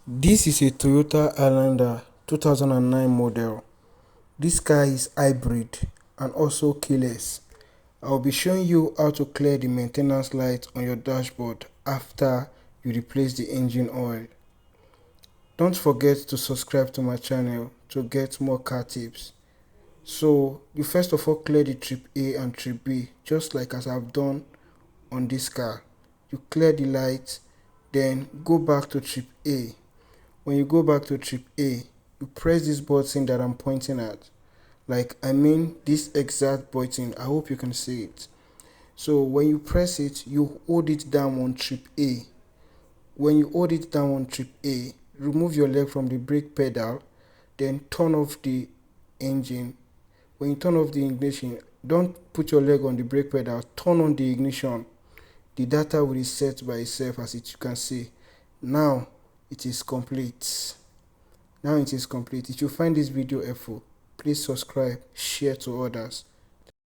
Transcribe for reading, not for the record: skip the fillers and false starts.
This is a Toyota Highlander 2009 model. This car is hybrid and also keyless. I will be showing you how to clear the maintenance light on your dashboard after you replace the engine oil. Don't forget to subscribe to my channel to get more car tips. So you first of all clear the trip A and trip B, just like as I've done on this car. You clear the light, then go back to trip A. When you go back to trip A, you press this button that I'm pointing at. This exact button. I hope you can see it. So when you press it, you hold it down on trip A. When you hold it down on trip A, remove your leg from the brake pedal, then turn off the engine. When you turn off the ignition, don't put your leg on the brake pedal, turn on the ignition. The data will reset by itself, as you can see. Now it is complete. If you find this video helpful, please subscribe, share to others.